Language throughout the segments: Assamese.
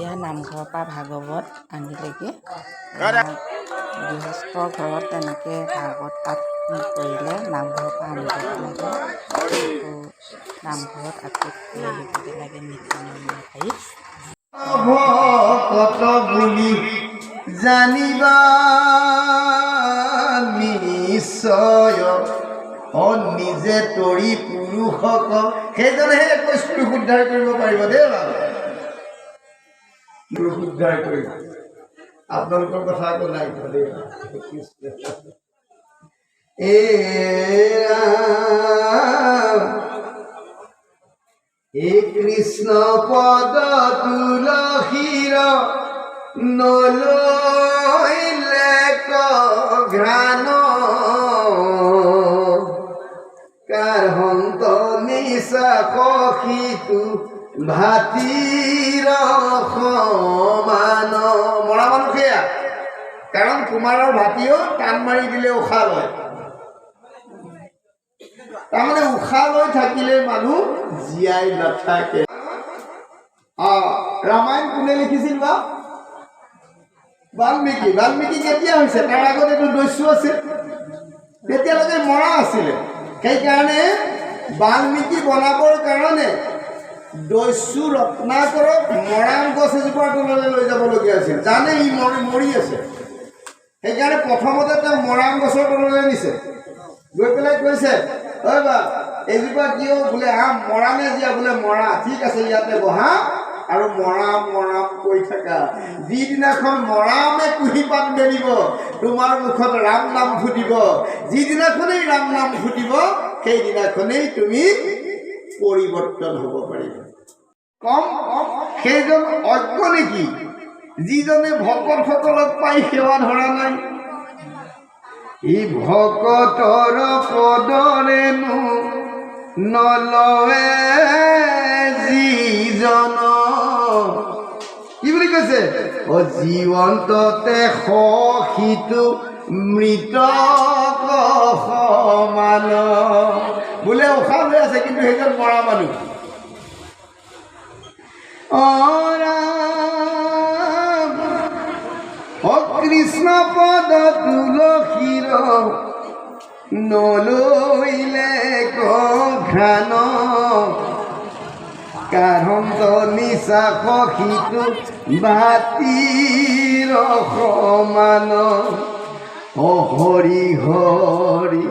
এয়া নামঘৰৰ পৰা ভাগৱত আনিলেগৈ। গৃহস্থ ঘৰত তেনেকৈ ভাগৱত পাঠ কৰিলে নামঘৰৰ পৰা আনিবগৈ লাগে। আকৌ নামঘৰত আকৌ থৈ আহিবগৈ লাগে নীতি নিয়ম অনুসৰি। কত বুলি জানিবা নিশ্চয় নিজে তৰি পুৰুষক সেইজনেহে 21 পুৰুষ উদ্ধাৰ কৰিব পাৰিব দেই বাবু। পুৰুষ উদ্ধাৰ কৰিব আপোনালোকৰ কথা আকৌ নাই দেই। এই কৃষ্ণ পদ তুলসীৰ নলৈলে ঘ্ৰাণ কাৰ হন্ত নিশা সখীটো ভাতিৰ সমান। মৰা মানুহ সেয়া, কাৰণ কুমাৰৰ ভাতিও টান মাৰি দিলে উশাহ লয়। তাৰমানে উশাহ লৈ থাকিলে মানুহ জীয়াই নাথাকে। ৰামায়ণ কোনে লিখিছিল বা? বাল্মীকি। বাল্মীকি কেতিয়া হৈছে? তাৰ আগত এইটো দস্যু আছিল, তেতিয়ালৈকে মৰা আছিলে। সেইকাৰণে বাল্মীকি বনাবৰ কাৰণে দস্যু ৰত্নাকৰক মৰাণ গছ এজোপাৰ তললৈ লৈ যাবলগীয়া আছিল। জানে ই মৰি আছে, সেইকাৰণে প্ৰথমতে তেওঁ মৰাণ গছৰ তললৈ নিছে। গৈ পেলাই কৈছে, ঐ বা এজোপা কিয়? বোলে মৰাণে জীয়া। বোলে মৰা, ঠিক আছে ইয়াতে বহা আৰু মৰাম মৰাম কৈ থাকা। যিদিনাখন মৰামে কুঁহিপাত মেলিব তোমাৰ মুখত ৰাম নাম ফুটিব, যিদিনাখনেই ৰাম নাম ফুটিব সেইদিনাখনেই তুমি পৰিৱৰ্তন হ'ব পাৰিবা। কম সেইজন অজ্ঞ নেকি যিজনে ভকতসকলক পাই সেৱা ধৰা নাই? ই ভকতৰ পদৰেনো নলয়ে যিজন। কি বুলি কৈছে? জীৱন্ততে সখীটো মৃত সমান। বোলে উশাহ লৈ আছে কিন্তু সেইজন মৰা মানুহ। কৃষ্ণ পদ তুলসীৰ নলৈলে ঘ্ৰাণ কাৰন্ত নিশা সখীটো ভাতিৰ সমান। হৰি হৰি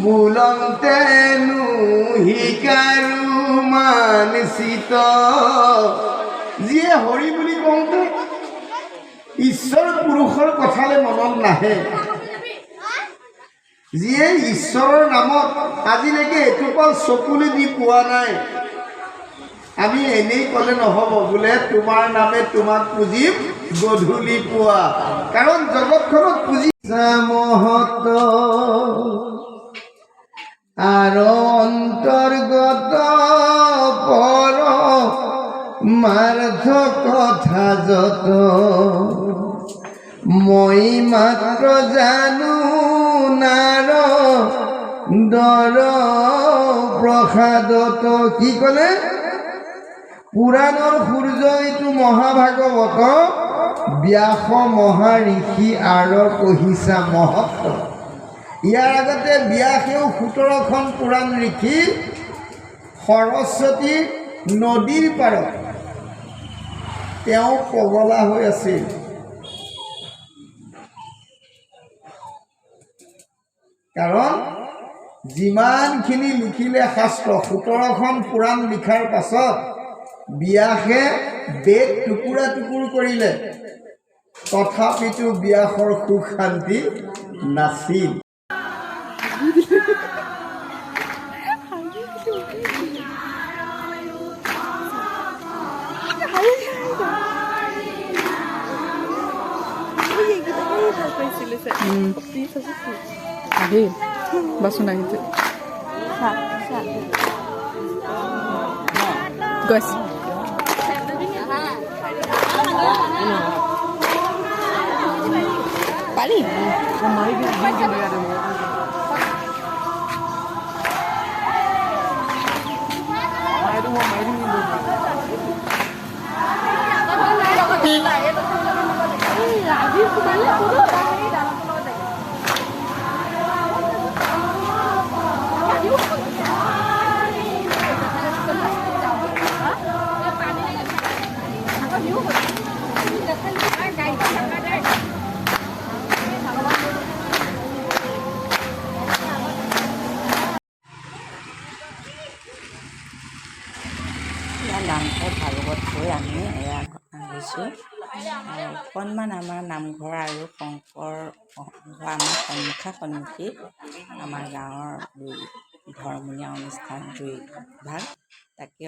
বোলন্তেনো শিকাৰো মানচিত। যিয়ে হৰি বুলি কওঁতে ঈশ্বৰ পুৰুষৰ কথালৈ মনত নাহে, যিয়ে ঈশ্বৰৰ নামত আজিলৈকে এটোপাল চকুলে দি পোৱা নাই। আমি এনেই ক'লে নহ'ব, বোলে তোমাৰ নামে তোমাক পুজিম গধূলি পুৱা। কাৰণ জগতখনত পুজি মহত আৰু অন্তৰ্গত পৰ মাৰ্থ কথা যত মই মাত্ৰ জানো নাৰ দৰ প্ৰসাদত। কি ক'লে? পুৰাণৰ সূৰ্য এইটো মহাভাগৱত ব্যাস মহাঋষি আৰু কহিছা মহত্ব। ইয়াৰ আগতে ব্যাসেও 17খন পুৰাণ লিখি সৰস্বতী নদীৰ পাৰত তেওঁ পগলা হৈ আছিল। কাৰণ যিমানখিনি লিখিলে শাস্ত্ৰ, 17খন পুৰাণ লিখাৰ পাছত ব্যাসে বেদ টুকুৰা টুকুৰ কৰিলে, তথাপিতো ব্যাসৰ সুখ শান্তি নাছিল। বাচন আহিছে গছ পাৰি ভাগৱত হৈ আমি এয়া আহিছোঁ। অকণমান আমাৰ নামঘৰ আৰু শংকৰ আমাৰ সন্মুখী আমাৰ গাঁৱৰ দুই ধৰ্মীয় অনুষ্ঠান দুই ভাগ, তাকে